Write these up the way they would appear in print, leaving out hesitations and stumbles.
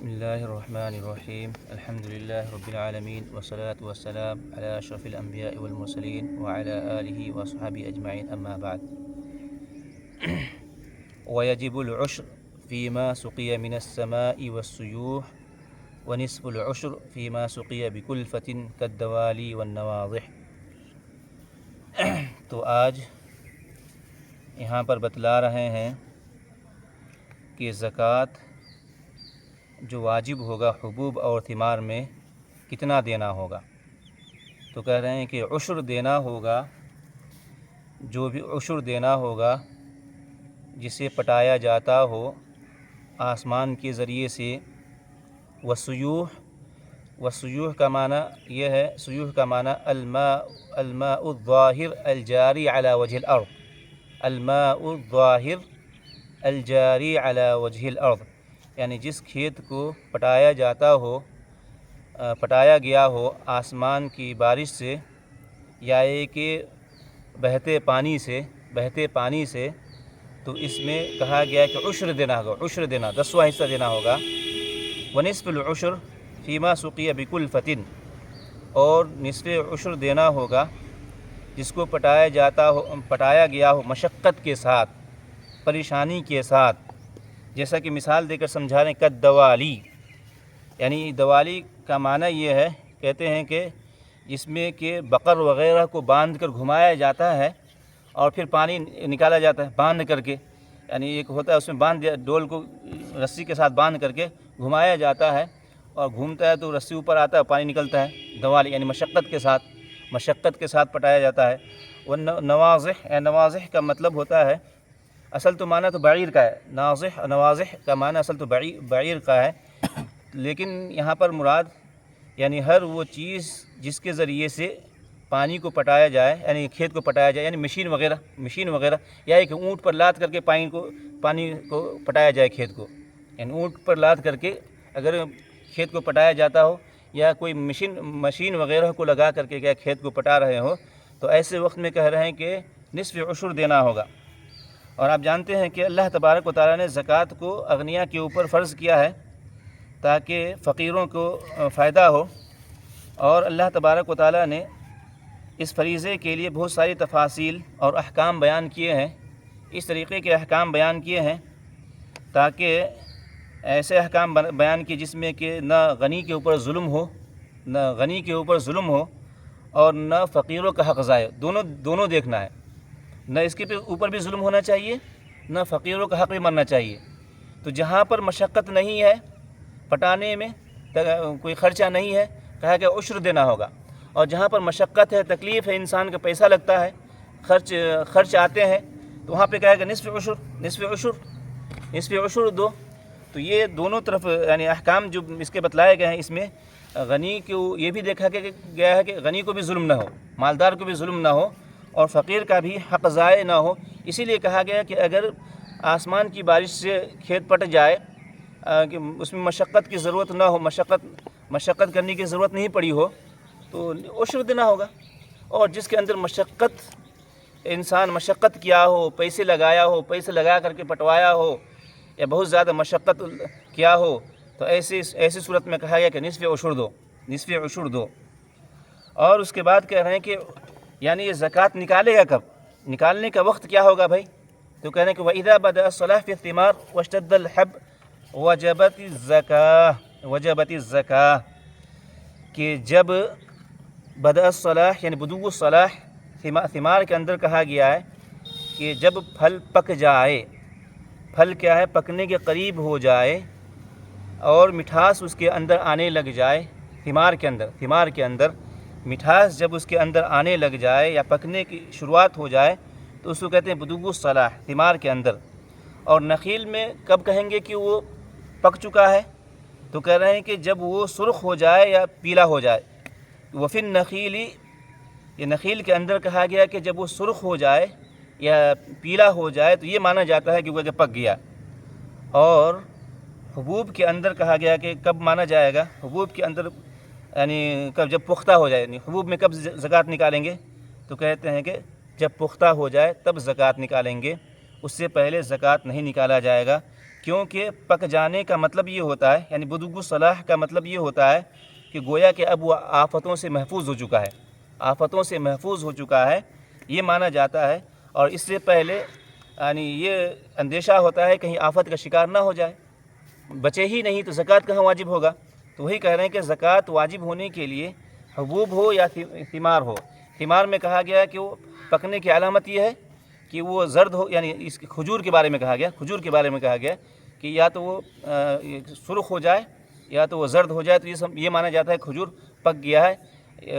بسم الله الرحمن الرحيم الحمد لله رب العالمين والصلاة والسلام على أشرف الأنبياء والمرسلين وعلى آله وصحبه أجمعين أما بعد. ويجب العشر فيما سقي من السماء والسيوح ونصف العشر فيما سقي بكلفة كالدوالي والنواضح. تو آج یہاں پر بتلا رہے ہیں کہ زکوٰۃ جو واجب ہوگا حبوب اور ثمار میں کتنا دینا ہوگا. تو کہہ رہے ہیں کہ عشر دینا ہوگا، جو بھی عشر دینا ہوگا جسے پٹایا جاتا ہو آسمان کے ذریعے سے. والسیوح کا معنی یہ ہے، سیوح کا معنی الماء الظاہر الجاری علی وجہ الارض، الماء الظاہر الجاری علی وجہ الارض، یعنی جس کھیت کو پٹایا گیا ہو آسمان کی بارش سے یا کہ بہتے پانی سے، تو اس میں کہا گیا کہ عشر دینا ہوگا، عشر دینا 10واں حصہ دینا ہوگا. ونصف العشر فیما سقی بکلفۃ، اور نصف عشر دینا ہوگا جس کو پٹایا گیا ہو مشقت کے ساتھ، پریشانی کے ساتھ. جیسا کہ مثال دے کر سمجھا رہے ہیں کالدوالی، یعنی دوالی کا معنی یہ ہے، کہتے ہیں کہ جس میں کہ بقر وغیرہ کو باندھ کر گھمایا جاتا ہے اور پھر پانی نکالا جاتا ہے باندھ کر کے، یعنی ایک ہوتا ہے اس میں باندھ دیا، ڈول کو رسی کے ساتھ باندھ کر کے گھمایا جاتا ہے اور گھومتا ہے تو رسی اوپر آتا ہے پانی نکلتا ہے. دوالی یعنی مشقت کے ساتھ پٹایا جاتا ہے. نواضح کا مطلب ہوتا ہے، اصل تو معنی تو بعیر کا ہے، نواضح کا معنی اصل تو بعیر کا ہے، لیکن یہاں پر مراد یعنی ہر وہ چیز جس کے ذریعے سے پانی کو پٹایا جائے، یعنی کھیت کو پٹایا جائے، یعنی مشین وغیرہ یا ایک اونٹ پر لاد کر کے پانی کو پٹایا جائے کھیت کو. یعنی اونٹ پر لاد کر کے اگر کھیت کو پٹایا جاتا ہو یا کوئی مشین وغیرہ کو لگا کر کے کھیت کو پٹا رہے ہو، تو ایسے وقت میں کہہ رہے ہیں کہ نصف عشر دینا ہوگا. اور آپ جانتے ہیں کہ اللہ تبارک و تعالیٰ نے زکوٰۃ کو اغنیاء کے اوپر فرض کیا ہے تاکہ فقیروں کو فائدہ ہو، اور اللہ تبارک و تعالیٰ نے اس فریضے کے لیے بہت ساری تفاصیل اور احکام بیان کیے ہیں. اس طریقے کے احکام بیان کیے ہیں تاکہ ایسے احکام بیان کیے جس میں کہ نہ غنی کے اوپر ظلم ہو اور نہ فقیروں کا حق ضائع، دونوں دیکھنا ہے. نہ اس کے اوپر بھی ظلم ہونا چاہیے، نہ فقیروں کا حق بھی مرنا چاہیے. تو جہاں پر مشقت نہیں ہے پٹانے میں، کوئی خرچہ نہیں ہے، کہا کہ عشر دینا ہوگا. اور جہاں پر مشقت ہے، تکلیف ہے، انسان کا پیسہ لگتا ہے، خرچ آتے ہیں، تو وہاں پہ کہا کہ نصف عشر دو. تو یہ دونوں طرف یعنی احکام جو اس کے بتلائے گئے ہیں، اس میں غنی کو یہ بھی دیکھا گیا ہے کہ غنی کو بھی ظلم نہ ہو، مالدار کو بھی ظلم نہ ہو، اور فقیر کا بھی حق ضائع نہ ہو. اسی لیے کہا گیا کہ اگر آسمان کی بارش سے کھیت پٹ جائے کہ اس میں مشقت کی ضرورت نہ ہو، مشقت کرنے کی ضرورت نہیں پڑی ہو، تو عشر دینا ہوگا. اور جس کے اندر انسان مشقت کیا ہو، پیسے لگا کر کے پٹوایا ہو یا بہت زیادہ مشقت کیا ہو، تو ایسی صورت میں کہا گیا کہ نصف عشر دو. اور اس کے بعد کہہ رہے ہیں کہ یعنی یہ زکوٰۃ نکالے گا کب، نکالنے کا وقت کیا ہوگا بھائی. تو کہہ رہے ہیں کہ وَإِذَا بَدَأَ الصَّلَاحُ فِي الثِّمَارِ وَاشْتَدَّ الْحَبُّ وَجَبَتِ الزَّكَاةُ، کہ جب بدأ الصلاح یعنی بدو الصلاح، ثمار کے اندر کہا گیا ہے کہ جب پھل پک جائے، پھل کیا ہے، پکنے کے قریب ہو جائے اور مٹھاس اس کے اندر آنے لگ جائے. ثمار کے اندر مٹھاس جب اس کے اندر آنے لگ جائے یا پکنے کی شروعات ہو جائے، تو اس کو کہتے ہیں بدو الصلاح، ثمار کے اندر. اور نخیل میں کب کہیں گے کہ وہ پک چکا ہے، تو کہہ رہے ہیں کہ جب وہ سرخ ہو جائے یا پیلا ہو جائے. وفی النخیل، یہ نخیل کے اندر کہا گیا کہ جب وہ سرخ ہو جائے یا پیلا ہو جائے تو یہ مانا جاتا ہے کہ وہ پک گیا. اور حبوب کے اندر کہا گیا کہ کب مانا جائے گا، حبوب کے اندر یعنی کب، جب پختہ ہو جائے. یعنی حبوب میں کب زکوٰۃ نکالیں گے، تو کہتے ہیں کہ جب پختہ ہو جائے تب زکوٰۃ نکالیں گے، اس سے پہلے زکوٰۃ نہیں نکالا جائے گا، کیونکہ پک جانے کا مطلب یہ ہوتا ہے، یعنی بدوغ الصلاح کا مطلب یہ ہوتا ہے کہ گویا کہ اب وہ آفتوں سے محفوظ ہو چکا ہے، آفتوں سے محفوظ ہو چکا ہے، یہ مانا جاتا ہے۔ اور اس سے پہلے یعنی یہ اندیشہ ہوتا ہے کہیں آفت کا شکار نہ ہو جائے، بچے ہی نہیں تو زکوٰۃ کہاں واجب ہوگا؟ تو وہی کہہ رہے ہیں کہ زکوٰۃ واجب ہونے کے لیے حبوب ہو یا ثمار ہو۔ ثمار میں کہا گیا کہ وہ پکنے کی علامت یہ ہے کہ وہ زرد ہو، یعنی اس کھجور کے بارے میں کہا گیا، کھجور کے بارے میں کہا گیا کہ یا تو وہ سرخ ہو جائے یا تو وہ زرد ہو جائے، تو یہ مانا جاتا ہے کھجور پک گیا ہے،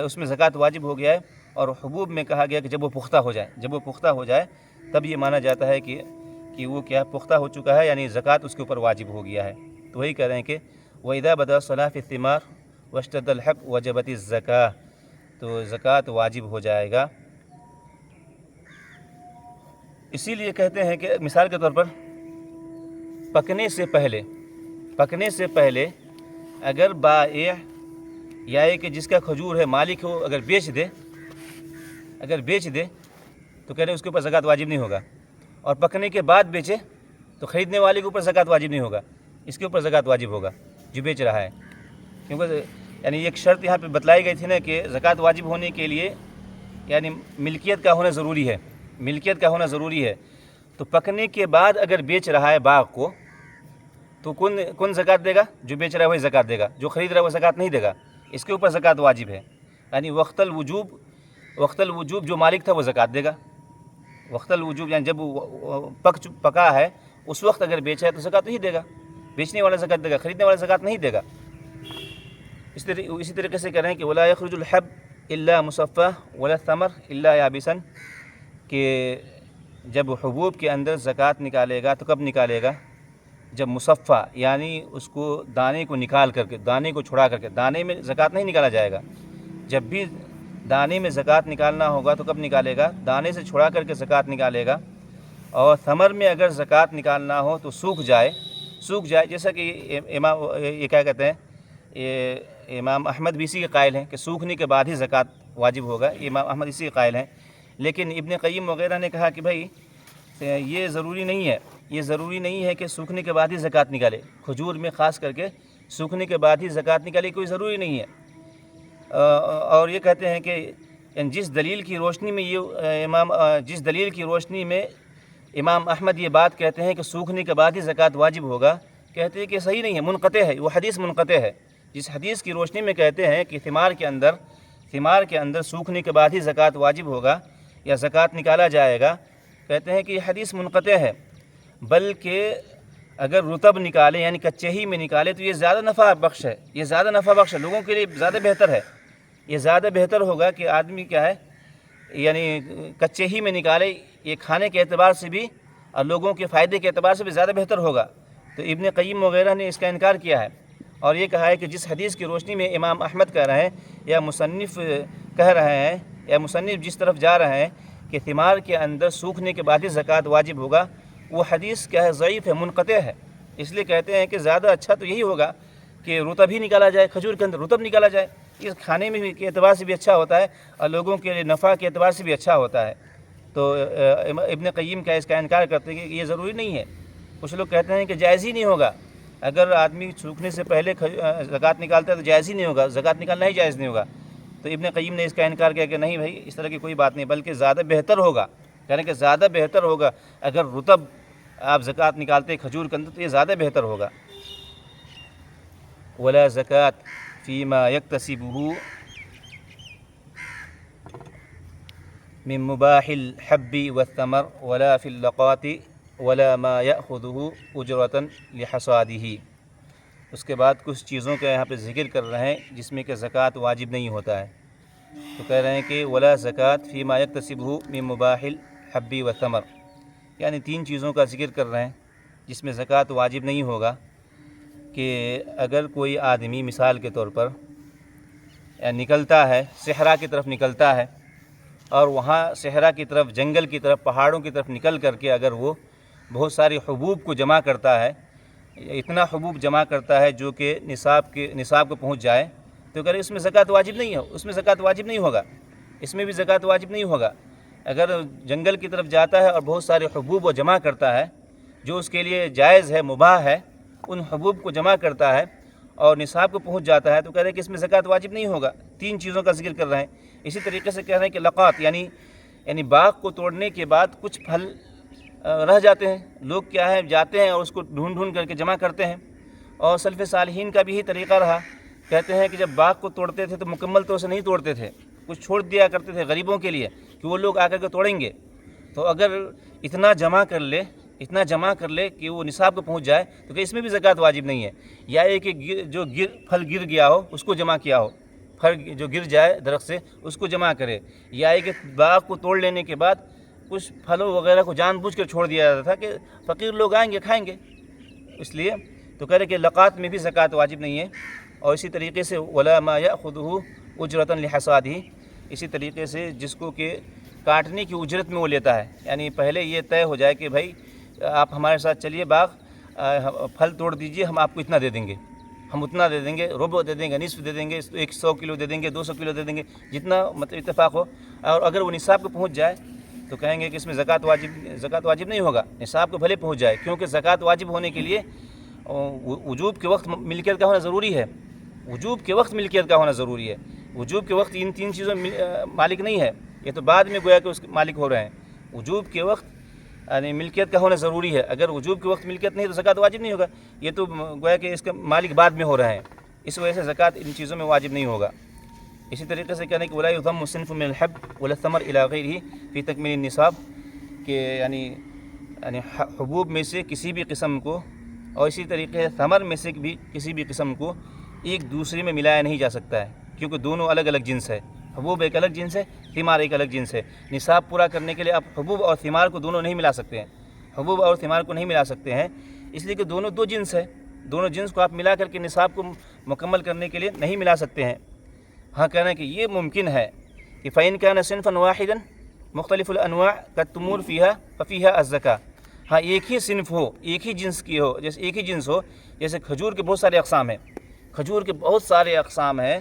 اس میں زکوٰۃ واجب ہو گیا ہے۔ اور حبوب میں کہا گیا کہ جب وہ پختہ ہو جائے، جب وہ پختہ ہو جائے تب یہ مانا جاتا ہے کہ وہ کیا پختہ ہو چکا ہے، یعنی زکوٰۃ اس کے اوپر واجب ہو گیا ہے۔ تو وہی کہہ رہے ہیں کہ وَإِذَا بَدَا الصَّلَاةُ فِي الثِّمَارِ وَاشْتَدَّ الْحَبُّ وَجَبَتِ الزَّكَاةُ، تو زکوٰۃ واجب ہو جائے گا۔ اسی لیے کہتے ہیں کہ مثال کے طور پر پکنے سے پہلے اگر بائع یا یہ کہ جس کا کھجور ہے مالک ہو اگر بیچ دے تو کہہ رہے اس کے اوپر زکوٰۃ واجب نہیں ہوگا، اور پکنے کے بعد بیچے تو خریدنے والے کے اوپر زکوٰۃ واجب نہیں ہوگا، اس کے اوپر زکوٰۃ واجب ہوگا جو بیچ رہا ہے۔ کیونکہ یعنی ایک شرط یہاں پہ بتلائی گئی تھی نا کہ زکوٰۃ واجب ہونے کے لیے یعنی ملکیت کا ہونا ضروری ہے، ملکیت کا ہونا ضروری ہے۔ تو پکنے کے بعد اگر بیچ رہا ہے باغ کو تو کون زکوٰۃ دے گا؟ جو بیچ رہا ہے وہی زکوٰۃ دے گا، جو خرید رہا ہے وہ زکوٰۃ نہیں دے گا، اس کے اوپر زکوٰۃ واجب ہے۔ یعنی وقت الوجوب جو مالک تھا وہ زکوٰۃ دے گا، وقت الوجوب یعنی جب پکا ہے اس وقت اگر بیچا ہے تو زکوٰۃ نہیں دے گا، بیچنے والا زکوٰۃ دے گا، خریدنے والا زکوٰۃ نہیں دے گا۔ اسی طریقے سے کہہ رہے ہیں کہ ولا یخرج الحب الا مصفى ولا الثمر الا یابسا، کہ جب حبوب کے اندر زکوٰۃ نکالے گا تو کب نکالے گا؟ جب مصفہ یعنی اس کو دانے کو نکال کر کے، دانے کو چھڑا کر کے، دانے میں زکوٰۃ نہیں نکالا جائے گا۔ جب بھی دانے میں زکوٰۃ نکالنا ہوگا تو کب نکالے گا؟ دانے سے چھڑا کر کے زکوٰۃ نکالے گا۔ اور ثمر میں اگر زکوٰۃ نکالنا ہو تو سوکھ جائے، جیسا کہ یہ کیا کہتے ہیں، یہ امام احمد بھی اسی کے قائل ہیں کہ سوکھنے کے بعد ہی زکوٰۃ واجب ہوگا، یہ امام احمد اسی کے قائل ہیں۔ لیکن ابن قیم وغیرہ نے کہا کہ بھائی یہ ضروری نہیں ہے کہ سوکھنے کے بعد ہی زکوٰۃ نکالے، کھجور میں خاص کر کے سوکھنے کے بعد ہی زکوٰۃ نکالے کوئی ضروری نہیں ہے۔ اور یہ کہتے ہیں کہ جس دلیل کی روشنی میں امام احمد یہ بات کہتے ہیں کہ سوکھنے کے بعد ہی زکوٰۃ واجب ہوگا، کہتے ہیں کہ صحیح نہیں ہے، منقطع ہے، وہ حدیث منقطع ہے۔ جس حدیث کی روشنی میں کہتے ہیں کہ ثمار کے اندر سوکھنے کے بعد ہی زکوٰۃ واجب ہوگا یا زکوٰۃ نکالا جائے گا، کہتے ہیں کہ یہ حدیث منقطع ہے، بلکہ اگر رطب نکالے یعنی کچے ہی میں نکالے تو یہ زیادہ نفع بخش ہے، لوگوں کے لیے زیادہ بہتر ہے۔ یہ زیادہ بہتر ہوگا کہ آدمی کیا ہے یعنی کچے ہی میں نکالے، یہ کھانے کے اعتبار سے بھی اور لوگوں کے فائدے کے اعتبار سے بھی زیادہ بہتر ہوگا۔ تو ابن قیم وغیرہ نے اس کا انکار کیا ہے اور یہ کہا ہے کہ جس حدیث کی روشنی میں امام احمد کہہ رہے ہیں یا مصنف کہہ رہے ہیں یا مصنف جس طرف جا رہے ہیں کہ ثمار کے اندر سوکھنے کے بعد ہی زکوٰۃ واجب ہوگا، وہ حدیث کیا ہے ضعیف ہے، منقطع ہے۔ اس لیے کہتے ہیں کہ زیادہ اچھا تو یہی ہوگا کہ رطب ہی نکالا جائے، کھجور کے اندر رطب نکالا جائے، یہ کھانے میں بھی کے اعتبار سے بھی اچھا ہوتا ہے اور لوگوں کے لیے نفع کے اعتبار سے بھی اچھا ہوتا ہے۔ تو ابن قیم کا اس کا انکار کرتے ہیں کہ یہ ضروری نہیں ہے۔ کچھ لوگ کہتے ہیں کہ جائز ہی نہیں ہوگا، اگر آدمی سوکھنے سے پہلے زکوٰۃ نکالتا ہے تو جائز ہی نہیں ہوگا، زکوٰۃ نکالنا ہی جائز نہیں ہوگا۔ تو ابن قیم نے اس کا انکار کیا کہ نہیں بھائی، اس طرح کی کوئی بات نہیں، بلکہ زیادہ بہتر ہوگا، یعنی کہ زیادہ بہتر ہوگا اگر رطب آپ زکوٰۃ نکالتے ہیں کھجور کے اندر تو یہ زیادہ بہتر ہوگا۔ ولا زکوٰۃ فیما یکتسبہ من مباح الحب والثمر ولا فی اللقاط ولا ما یأخذہ اجرۃ لحصادہ۔ اس کے بعد کچھ چیزوں کا یہاں پہ ذکر کر رہے ہیں جس میں کہ زکوٰۃ واجب نہیں ہوتا ہے۔ تو کہہ رہے ہیں کہ ولا زکوٰۃ فیما یکتسبہ من مباح الحب والثمر، یعنی 3 چیزوں کا ذکر کر رہے ہیں جس میں زکوٰۃ واجب نہیں ہوگا۔ کہ اگر کوئی آدمی مثال کے طور پر نکلتا ہے، صحرا کی طرف نکلتا ہے اور وہاں صحرا کی طرف، جنگل کی طرف، پہاڑوں کی طرف نکل کر کے اگر وہ بہت ساری حبوب کو جمع کرتا ہے، اتنا حبوب جمع کرتا ہے جو کہ نصاب کو پہنچ جائے، تو اگر اس میں زکوٰۃ واجب نہیں ہو، اس میں زکوٰۃ واجب نہیں ہوگا، اس میں بھی زکوٰۃ واجب نہیں ہوگا۔ اگر جنگل کی طرف جاتا ہے اور بہت سارے حبوب وہ جمع کرتا ہے جو اس کے لیے جائز ہے، مباح ہے، ان حبوب کو جمع کرتا ہے اور نصاب کو پہنچ جاتا ہے تو کہہ رہے ہیں کہ اس میں زکوٰۃ واجب نہیں ہوگا۔ 3 چیزوں کا ذکر کر رہے ہیں۔ اسی طریقے سے کہہ رہے ہیں کہ لقات یعنی باغ کو توڑنے کے بعد کچھ پھل رہ جاتے ہیں، لوگ کیا ہے جاتے ہیں اور اس کو ڈھونڈ کر کے جمع کرتے ہیں، اور سلف صالحین کا بھی یہی طریقہ رہا۔ کہتے ہیں کہ جب باغ کو توڑتے تھے تو مکمل طور سے نہیں توڑتے تھے، کچھ چھوڑ دیا کرتے تھے غریبوں کے لیے کہ وہ لوگ آ کر کے توڑیں گے۔ تو اگر اتنا جمع کر لے کہ وہ نصاب کو پہنچ جائے تو کہ اس میں بھی زکوٰۃ واجب نہیں ہے۔ یا یہ کہ جو پھل گر گیا ہو اس کو جمع کیا ہو، پھل جو گر جائے درخت سے اس کو جمع کرے، یا یہ کہ باغ کو توڑ لینے کے بعد کچھ پھلوں وغیرہ کو جان بوجھ کر چھوڑ دیا جاتا تھا کہ فقیر لوگ آئیں گے کھائیں گے، اس لیے تو کہہ رہے کہ لقات میں بھی زکوٰۃ واجب نہیں ہے۔ اور اسی طریقے سے ولا ما یأخذہ اجرۃ لحصادہ، اسی طریقے سے جس کو کہ کاٹنے کی اجرت میں وہ لیتا ہے، یعنی پہلے یہ طے ہو جائے کہ بھائی آپ ہمارے ساتھ چلیے باغ، پھل توڑ دیجئے، ہم آپ کو اتنا دے دیں گے، ہم اتنا دے دیں گے، ربع دے دیں گے، نصف دے دیں گے، 100 کلو دے دیں گے، 200 کلو دے دیں گے، جتنا مطلب اتفاق ہو۔ اور اگر وہ نصاب کو پہنچ جائے تو کہیں گے کہ اس میں زکوٰۃ واجب نہیں ہوگا، نصاب کو بھلے پہنچ جائے، کیونکہ زکوٰۃ واجب ہونے کے لیے وجوب کے وقت ملکیت کا ہونا ضروری ہے، وجوب کے وقت ملکیت کا ہونا ضروری ہے۔ وجوب کے وقت ان 3 چیزوں مالک نہیں ہے، یہ تو بعد میں گویا کہ اس کے مالک ہو رہے ہیں۔ وجوب کے وقت یعنی ملکیت کا ہونا ضروری ہے، اگر وجوب کے وقت ملکیت نہیں تو زکوٰۃ واجب نہیں ہوگا، یہ تو گویا کہ اس کا مالک بعد میں ہو رہے ہیں، اس وجہ سے زکوٰۃ ان چیزوں میں واجب نہیں ہوگا۔ اسی طریقے سے کہنے کہ ولا یضم صنف من الحب ولا الثمر الى غیرہ فی تکمیل النصاب، کہ یعنی حبوب میں سے کسی بھی قسم کو اور اسی طریقے سے ثمر میں سے بھی کسی بھی قسم کو ایک دوسرے میں ملایا نہیں جا سکتا ہے، کیونکہ دونوں الگ الگ جنس ہے، حبوب ایک الگ جنس ہے، ثمار ایک الگ جنس ہے۔ نصاب پورا کرنے کے لیے آپ حبوب اور ثمار کو دونوں نہیں ملا سکتے ہیں، حبوب اور ثمار کو نہیں ملا سکتے ہیں، اس لیے کہ دونوں 2 جنس ہے، دونوں جنس کو آپ ملا کر کے نصاب کو مکمل کرنے کے لیے نہیں ملا سکتے ہیں۔ ہاں کہنا ہے کہ یہ ممکن ہے کہ فَإِنْ كَانَ صِنْفًا وَاحِدًا مختلف الانواع كالتمور فيها ففيها الزکاة، ہاں ایک ہی صنف ہو، ایک ہی جنس کی ہو، جیسے ایک ہی جنس ہو، جیسے کھجور کے بہت سارے اقسام ہیں، کھجور کے بہت سارے اقسام ہیں،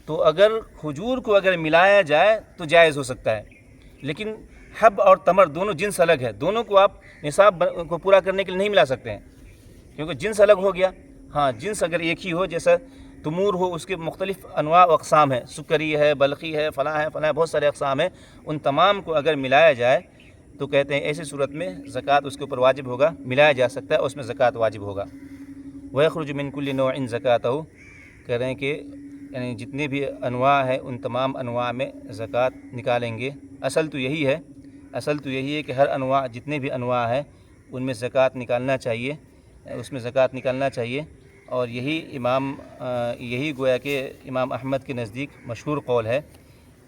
تو اگر کھجور کو اگر ملایا جائے تو جائز ہو سکتا ہے، لیکن حب اور تمر دونوں جنس الگ ہے، دونوں کو آپ نصاب کو پورا کرنے کے لیے نہیں ملا سکتے ہیں، کیونکہ جنس الگ ہو گیا۔ ہاں جنس اگر ایک ہی ہو، جیسا تمور ہو، اس کے مختلف انواع و اقسام ہیں، سکری ہے، بلخی ہے، فلاں بہت سارے اقسام ہیں، ان تمام کو اگر ملایا جائے تو کہتے ہیں ایسی صورت میں زکوٰۃ اس کے اوپر واجب ہوگا، ملایا جا سکتا ہے اور اس میں زکوٰۃ واجب ہوگا۔ وَيَخْرُجُ مِنْ كُلِّ نَوْعٍ زَكَاتَهُ، کہہ رہے ہیں کہ یعنی جتنے بھی انواع ہیں ان تمام انواع میں زکوٰۃ نکالیں گے۔ اصل تو یہی ہے کہ ہر انواع، جتنے بھی انواع ہیں ان میں زکوٰۃ نکالنا چاہیے، اس میں زکوٰۃ نکالنا چاہیے، اور یہی گویا کہ امام احمد کے نزدیک مشہور قول ہے،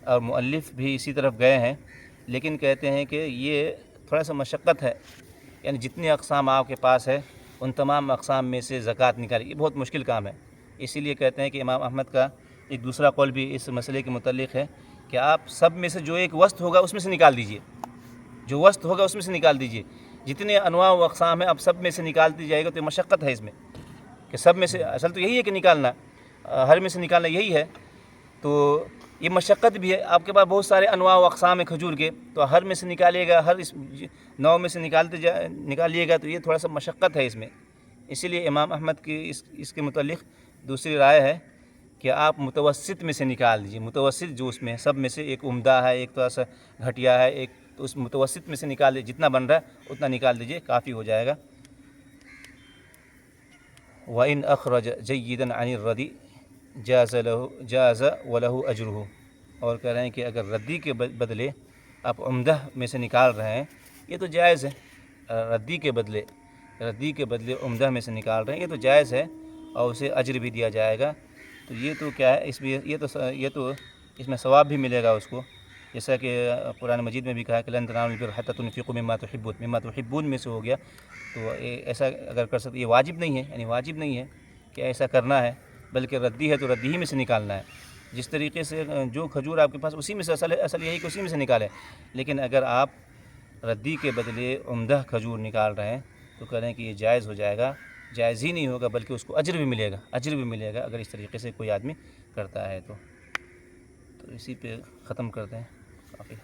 اور مؤلف بھی اسی طرف گئے ہیں، لیکن کہتے ہیں کہ یہ تھوڑا سا مشقت ہے، یعنی جتنے اقسام آپ کے پاس ہے ان تمام اقسام میں سے زکوٰۃ نکالی، یہ بہت مشکل کام ہے، اسی لیے کہتے ہیں کہ امام احمد کا ایک دوسرا قول بھی اس مسئلے کے متعلق ہے کہ آپ سب میں سے جو ایک وسط ہوگا اس میں سے نکال دیجئے، جو وسط ہوگا اس میں سے نکال دیجئے، جتنے انواع و اقسام ہیں اب سب میں سے نکالتی جائے گا تو یہ مشقت ہے اس میں، کہ سب میں سے اصل تو یہی ہے کہ نکالنا، ہر میں سے نکالنا یہی ہے، تو یہ مشقت بھی ہے۔ آپ کے پاس بہت سارے انواع و اقسام ہیں کھجور کے، تو ہر میں سے نکالیے گا، ہر اس نوع میں سے نکالیے گا تو یہ تھوڑا سا مشقت ہے اس میں، اسی لیے امام احمد کی اس کے متعلق دوسری رائے ہے کہ آپ متوسط میں سے نکال دیجیے، متوسط جو اس میں سب میں سے ایک عمدہ ہے، ایک تھوڑا سا گھٹیا ہے، ایک تو اس متوسط میں سے نکال دیجیے، جتنا بن رہا ہے اتنا نکال دیجیے، کافی ہو جائے گا۔ وَإِنْ أَخْرَجَ جَيِّدًا عَنِ الرَّدِي جَازَ وَلَهُ أَجْرُهُ، اور کہہ رہے ہیں کہ اگر ردی کے بدلے آپ عمدہ میں سے نکال رہے ہیں یہ تو جائز ہے، ردی کے بدلے عمدہ میں سے نکال رہے ہیں یہ تو جائز ہے، اور اسے اجر بھی دیا جائے گا، تو یہ تو کیا ہے، یہ تو اس میں ثواب بھی ملے گا اس کو، جیسا کہ قرآن مجید میں بھی کہا کہ لن تنالوا البر حتی تنفقوا مما تحبون میں سے ہو گیا، تو ایسا اگر کر سکتے، یہ واجب نہیں ہے، یعنی واجب نہیں ہے کہ ایسا کرنا ہے، بلکہ ردی ہے تو ردی ہی میں سے نکالنا ہے، جس طریقے سے جو کھجور آپ کے پاس اسی میں سے اصل یہی کہ اسی میں سے نکالیں، لیکن اگر آپ ردی کے بدلے عمدہ کھجور نکال رہے ہیں تو کہہ رہے ہیں کہ یہ جائز ہو جائے گا، جائز ہی نہیں ہوگا بلکہ اس کو اجر بھی ملے گا اگر اس طریقے سے کوئی آدمی کرتا ہے تو اسی پہ ختم کرتے ہیں، کافی